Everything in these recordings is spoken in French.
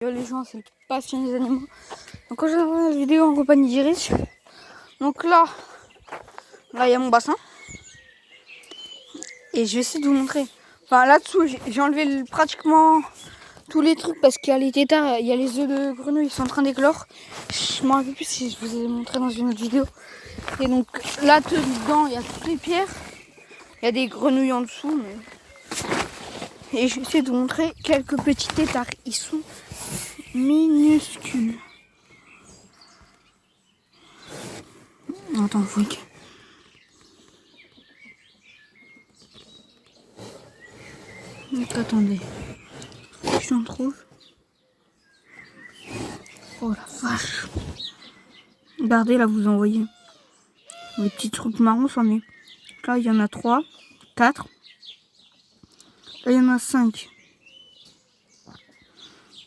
Les gens, c'est passion des animaux. Donc aujourd'hui, on a une vidéo en compagnie d'Iris. Donc là, il y a mon bassin. Et je vais essayer de vous montrer. Enfin, là-dessous, j'ai enlevé pratiquement tous les trucs parce qu'il y a les tétards, il y a les œufs de grenouille, ils sont en train d'éclore. Je m'en rappelle plus si je vous ai montré dans une autre vidéo. Et donc là, dedans, il y a toutes les pierres. Il y a des grenouilles en dessous. Et je vais essayer de vous montrer quelques petits tétards. Ils sont minuscules. Attends, fouille. Donc attendez, je t'en trouve. Oh la vache. Regardez, là vous en voyez. Les petits trucs marrons, c'en est. Là il y en a 3, 4. Là il y en a 5.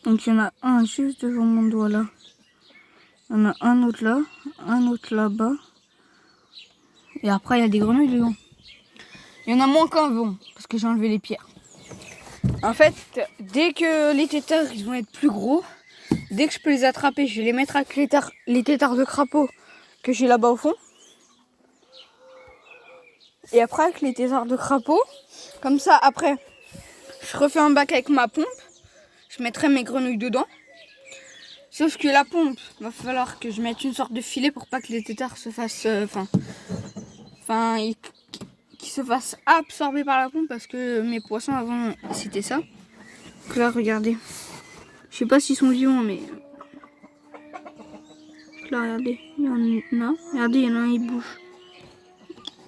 Donc il y en a un juste devant mon doigt là. Il y en a un autre là, un autre là-bas. Et après il y a des grenouilles dedans. Il y en a moins qu'avant, parce que j'ai enlevé les pierres. En fait, dès que les tétards ils vont être plus gros, dès que je peux les attraper, je vais les mettre avec les tétards de crapaud que j'ai là-bas au fond. Et après avec les tétards de crapaud, comme ça après, je refais un bac avec ma pompe. Je mettrai mes grenouilles dedans. Sauf que la pompe, va falloir que je mette une sorte de filet pour pas que les tétards se fassent... qu'ils se fassent absorber par la pompe parce que mes poissons avant c'était ça. Donc là regardez. Je sais pas s'ils sont vivants mais... Là regardez, il y en a. Regardez, il y en a un, il bouge.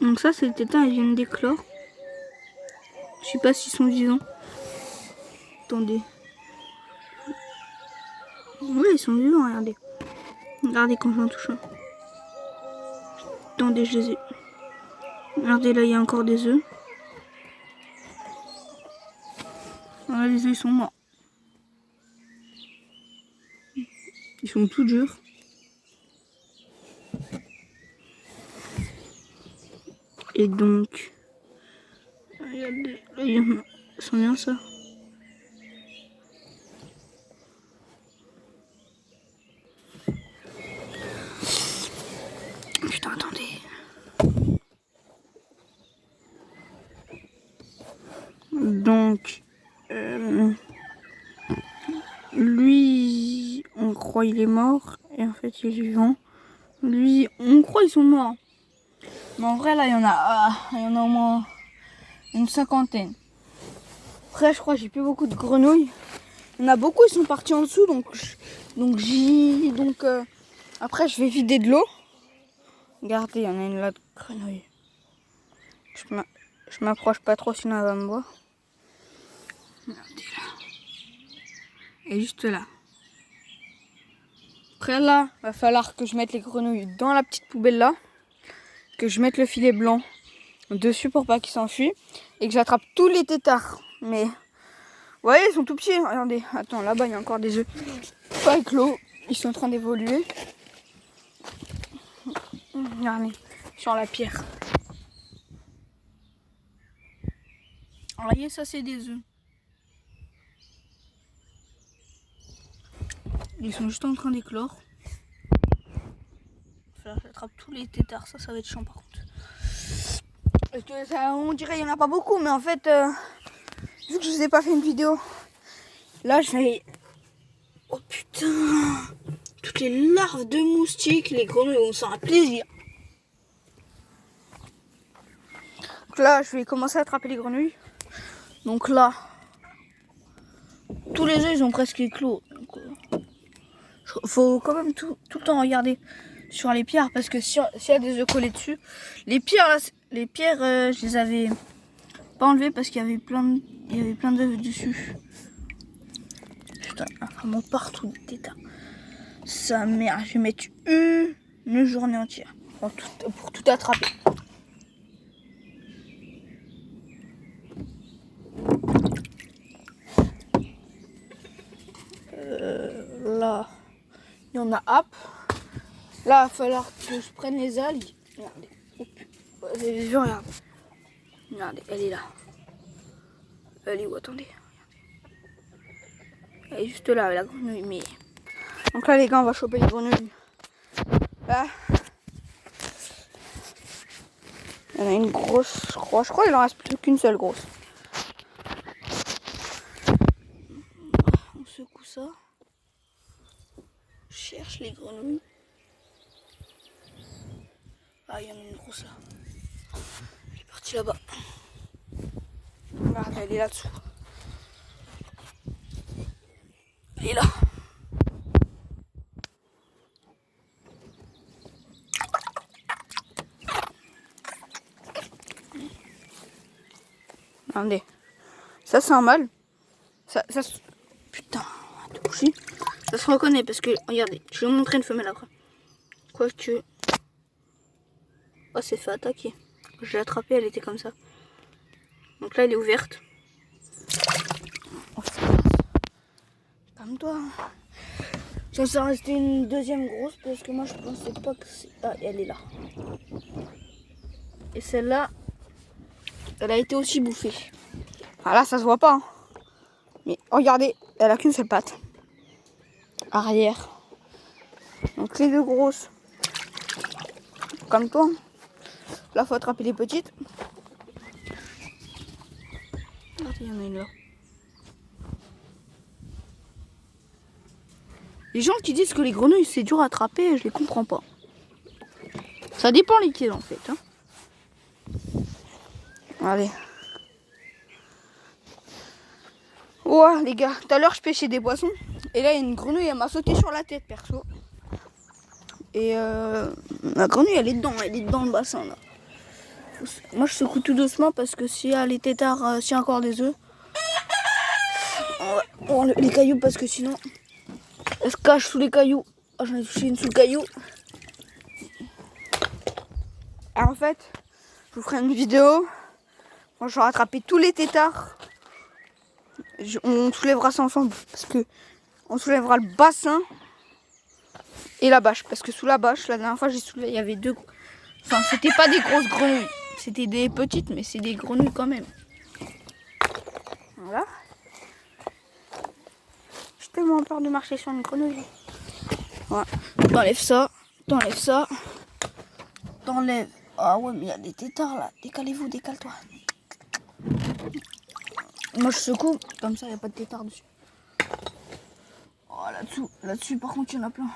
Donc ça c'est les tétards, ils viennent d'éclore. Je sais pas s'ils sont vivants. Attendez. Oui, ils sont vivants, regardez. Regardez quand j'en touche un. Attendez, je les ai. Regardez, là, il y a encore des œufs. Là, les œufs, ils sont morts. Ils sont tout durs. Et donc... Regardez, là, il y en a. C'est bien, ça. Putain, attendez. Donc... lui, on croit il est mort. Et en fait, il est vivant. Lui, on croit ils sont morts. Mais en vrai, là, il y en a au moins une cinquantaine. Après, je crois que j'ai plus beaucoup de grenouilles. Il y en a beaucoup, ils sont partis en dessous. Après, je vais vider de l'eau. Regardez, il y en a une là de grenouille. Je m'approche pas trop, sinon elle va me voir. Regardez là. Et juste là. Après là, va falloir que je mette les grenouilles dans la petite poubelle là. Que je mette le filet blanc dessus pour pas qu'ils s'enfuient. Et que j'attrape tous les tétards. Mais, vous voyez, ils sont tout petits. Regardez, attends, là-bas, il y a encore des œufs. Pas éclos. Ils sont en train d'évoluer. Regardez, sur la pierre. Vous voyez, ça, c'est des œufs. Ils sont juste en train d'éclore. J'attrape tous les tétards, ça va être chiant par contre. Parce que ça, on dirait qu'il n'y en a pas beaucoup, mais en fait, vu que je vous ai pas fait une vidéo, là je vais... Oh putain! Toutes les larves de moustiques, les grenouilles vont s'en faire plaisir. Donc là, je vais commencer à attraper les grenouilles. Donc là, tous les œufs, ils ont presque éclos. Donc, faut quand même tout le temps regarder sur les pierres parce que s'il y a des œufs collés dessus, les pierres, je les avais pas enlevées parce qu'il y avait plein d'œufs dessus. Putain, il y en a vraiment partout des tétards. Sa mère, je vais mettre une journée entière pour tout attraper. Là, il y en a hop. Là, il va falloir que je prenne les algues. Regardez. Je regarde. Regardez, elle est là. Elle est où? Attendez. Elle est juste là, la grenouille. Mais... Donc là, les gars, on va choper les grenouilles. Là. Il y en a une grosse, je crois. Je crois qu'il en reste plus qu'une seule grosse. On secoue ça. Je cherche les grenouilles. Ah, il y en a une grosse là. Elle est partie là-bas. Regarde, elle est là-dessous. Elle est là. Regardez. Ça, c'est un mâle. Ça putain, de bouger. Ça se reconnaît parce que, regardez, je vais vous montrer une femelle après. Quoique. Oh, c'est fait attaquer. Je l'ai attrapée, elle était comme ça. Donc là, elle est ouverte. Oh, calme-toi. Ça s'est resté une deuxième grosse parce que moi, je pensais pas que c'est. Ah, elle est là. Et celle-là, elle a été aussi bouffée. Ah là, ça se voit pas. Hein. Mais regardez, elle a qu'une seule patte. Arrière. Donc les deux grosses. Comme toi. Là, faut attraper les petites. Regardez, il y en a une là. Les gens qui disent que les grenouilles c'est dur à attraper, je les comprends pas. Ça dépend lesquels en fait. Hein. Allez. Ouais les gars, tout à l'heure je pêchais des poissons. Et là il y a une grenouille, elle m'a sauté sur la tête perso. Et la grenouille elle est dans le bassin là. Moi je secoue tout doucement parce que si elle est tétard, s'il y a encore des œufs. On va les cailloux parce que sinon elle se cache sous les cailloux. Oh, j'en ai touché une sous le caillou. Alors en fait, je vous ferai une vidéo. Quand j'aurai rattrapé tous les tétards. On soulèvera ça ensemble parce que on soulèvera le bassin et la bâche. Parce que sous la bâche, la dernière fois j'ai soulevé, il y avait deux. Enfin, c'était pas des grosses grenouilles. C'était des petites, mais c'est des grenouilles quand même. Voilà. J'ai tellement peur de marcher sur une grenouille. Voilà. T'enlèves ça, t'enlèves ça, t'enlèves. Ah ouais, mais il y a des tétards là. Décalez-vous, décale-toi. Moi je secoue, comme ça il n'y a pas de tétard dessus. Oh là-dessus par contre il y en a plein.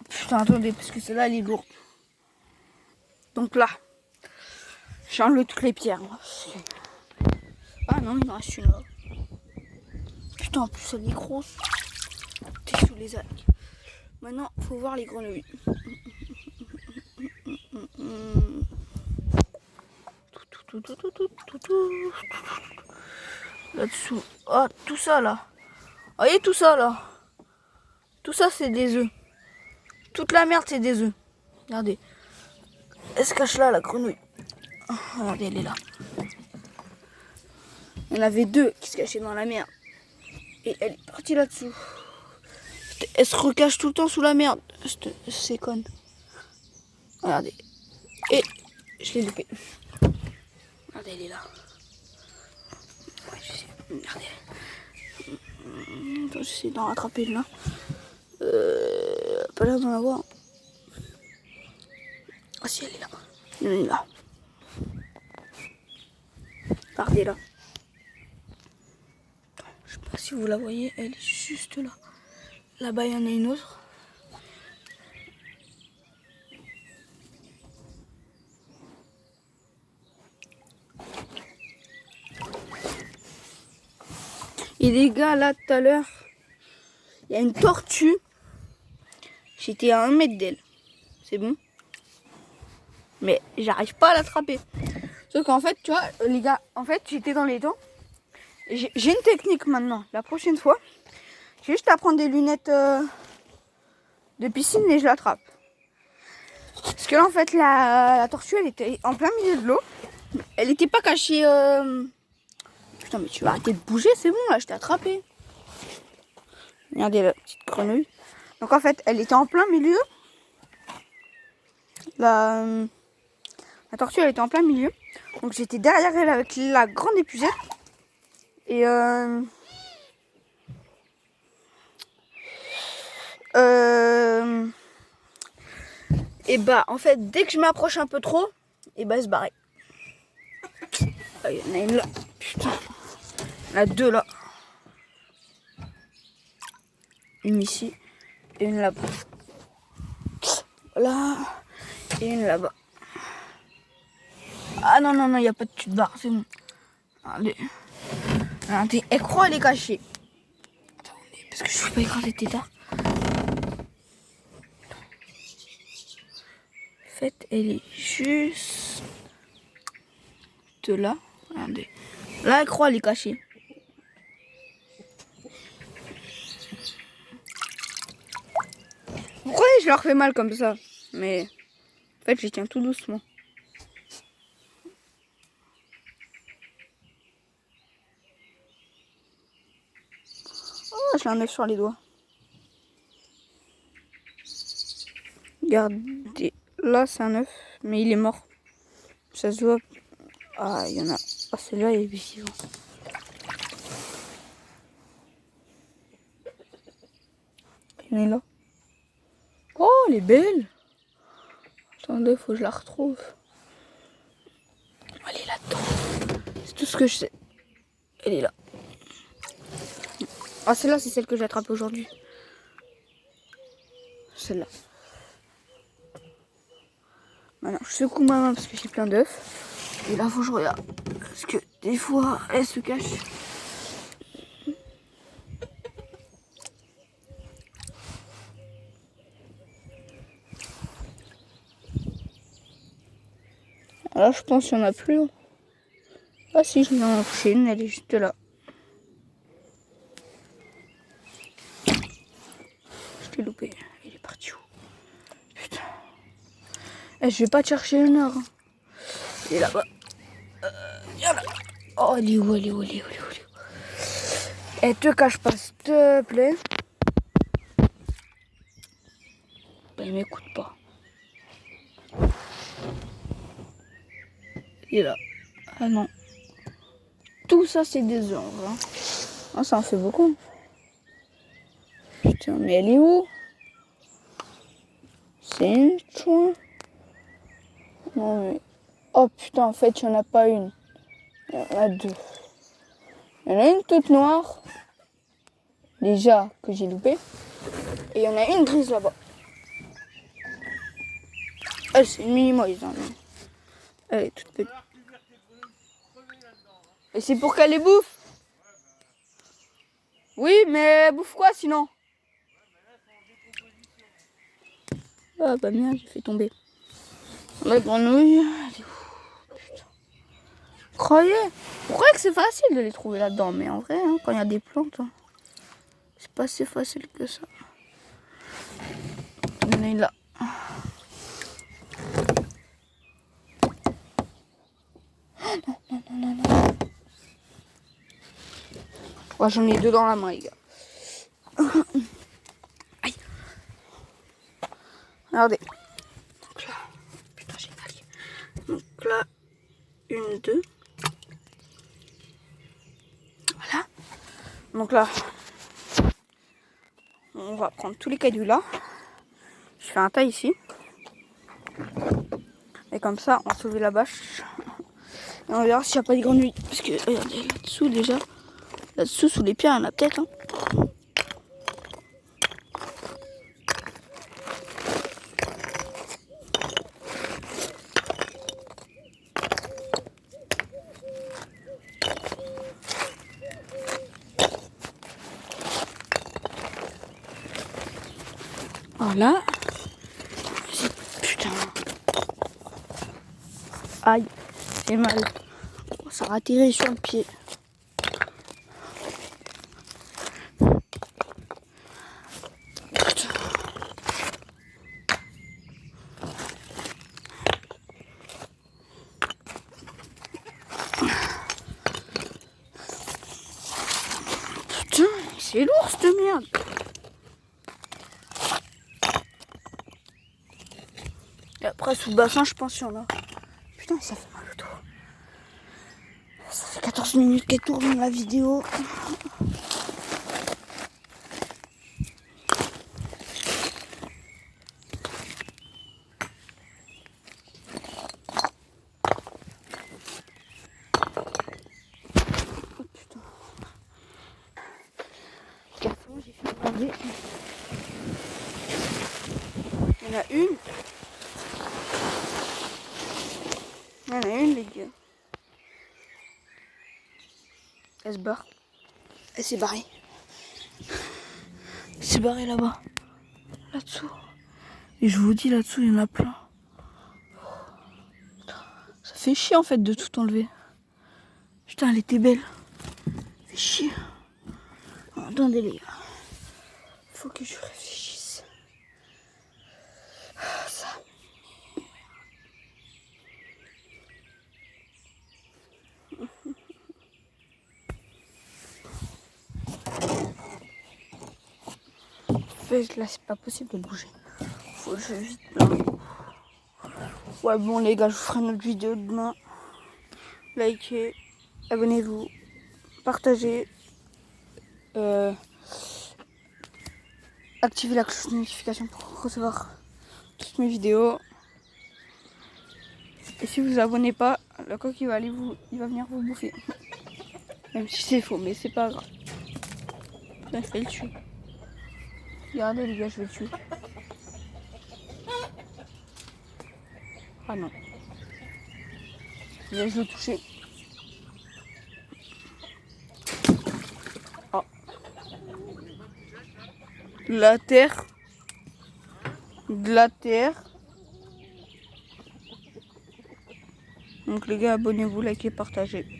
Putain attendez, parce que celle-là elle est lourde. Donc là, j'ai enlevé toutes les pierres. Ah non, il en reste une là. Putain en plus elle est grosse. T'es sous les algues. Maintenant faut voir les grenouilles. Là-dessous. Ah, tout ça là. Voyez tout ça là. Tout ça c'est des œufs. Toute la merde c'est des œufs. Regardez. Elle se cache là la grenouille. Oh, regardez, elle est là. Il y en avait deux qui se cachaient dans la merde. Et elle est partie là-dessous. Elle se recache tout le temps sous la merde. C'est conne. Regardez. Et je l'ai loupé. Regardez, elle est là. Regardez. Attends, j'essaie d'en rattraper une là. Pas l'air d'en avoir. Ah si, elle est là. Il y en a une là. Regardez là. Je sais pas si vous la voyez, elle est juste là. Là-bas, il y en a une autre. Et les gars, là, tout à l'heure, il y a une tortue. J'étais à 1 mètre d'elle. C'est bon. Mais j'arrive pas à l'attraper. Sauf qu'en fait, tu vois, les gars, en fait, j'étais dans les dents. J'ai une technique maintenant. La prochaine fois, j'ai juste à prendre des lunettes de piscine et je l'attrape. Parce que là, en fait, la tortue, elle était en plein milieu de l'eau. Elle était pas cachée. Putain, mais tu vas arrêter de bouger, c'est bon, là, je t'ai attrapé. Regardez la petite grenouille. Donc, en fait, elle était en plein milieu. La tortue, elle était en plein milieu. Donc, j'étais derrière elle avec la grande épuisette. Et et bah en fait dès que je m'approche un peu trop, et bah elle se barrait. Ah, il y en a une là, putain. Il y en a deux là. Une ici et une là-bas. Là et une là-bas. Ah non, non, non, il n'y a pas de tube de barre, c'est bon. Allez. Regardez, elle croit, elle est cachée. Attendez, parce que je ne peux pas écraser tes tard. En fait, elle est juste de là. Regardez. Là, elle croit, elle est cachée. Pourquoi je leur fais mal comme ça? Mais en fait, je les tiens tout doucement. Oh, j'ai un œuf sur les doigts. Regardez, là c'est un œuf, mais il est mort. Ça se voit. Ah, il y en a. Ah, celui-là il est vivant. Il est là. Oh, elle est belle. Attendez, faut que je la retrouve. Elle est là-dedans. C'est tout ce que je sais. Elle est là. Ah, celle-là, c'est celle que j'ai attrapée aujourd'hui. Celle-là. Maintenant, je secoue ma main parce que j'ai plein d'œufs. Et là, faut que je regarde. Parce que des fois, elle se cache. Alors, je pense qu'il n'y en a plus. Ah si, je m'en ai couché une, elle est juste là. Je l'ai loupé. Il est parti où? Putain. Eh, je vais pas te chercher une heure. Il est là-bas. Il y en a. Oh, elle est où? Elle est où? Elle est où? Elle est où? Eh, te cache pas, s'il te plaît. Ben, il m'écoute pas. Il est là. Ah non. Tout ça, c'est des œufs, hein. Ah, ça en fait beaucoup. Putain, mais elle est où? C'est une chouin. Non, mais... Oh putain, en fait, il n'y en a pas une. Il y en a deux. Il y en a une toute noire. Déjà, que j'ai loupée. Et il y en a une grise là-bas. Elle, c'est une mini-moise. Hein. Elle est toute petite. Et c'est pour qu'elle les bouffe. Oui, mais elle bouffe quoi sinon? Ah bah merde, j'ai fait tomber. La grenouille, elle est où? Putain. Croyez. Pourquoi que c'est facile de les trouver là-dedans? Mais en vrai, hein, quand il y a des plantes, hein, c'est pas si facile que ça. On est là. Non, non, non, non, non. Ouais, j'en ai deux dans la main, les gars. Aïe. Regardez. Donc là, putain, j'ai mal. Donc là, une, deux. Voilà. Donc là, on va prendre tous les cailloux là. Je fais un tas ici. Et comme ça, on va sauver la bâche. Et on verra s'il n'y a pas de grenouilles. Parce que, regardez, là-dessous déjà. Là-dessous, sous les pierres, il y en a peut-être. Hein. Voilà. Putain. Aïe, j'ai mal. Oh, ça a atterri sur le pied. Putain. Putain, c'est lourd cette merde. Et après, sous le bassin, je pense qu'il y en a. Putain, ça fait mal au dos. Ça fait 4 14 minutes qu'elle tourne la vidéo. Oh putain. Carton, j'ai fait laver. Il y en a une. Il y en a une, les gars. Elle se barre. Elle s'est barrée. Elle s'est barrée là-bas. Là-dessous. Et je vous dis, là-dessous, il y en a plein. Ça fait chier en fait de tout enlever. Putain, elle était belle. Ça fait chier. Oh, attendez les gars. Faut que je réfléchisse. Ça. Là, c'est pas possible de bouger. Faut que je vite là. Ouais, bon, les gars, je vous ferai une autre vidéo demain. Likez, abonnez-vous, partagez, activez la cloche de notification pour recevoir toutes mes vidéos. Et si vous vous abonnez pas, le coq il va venir vous bouffer. Même si c'est faux, mais c'est pas grave. Putain, je vais le tuer. Regardez les gars, je vais le tuer. Ah non. Je vais le toucher. Oh. De la terre. De la terre. Donc les gars, abonnez-vous, likez, partagez.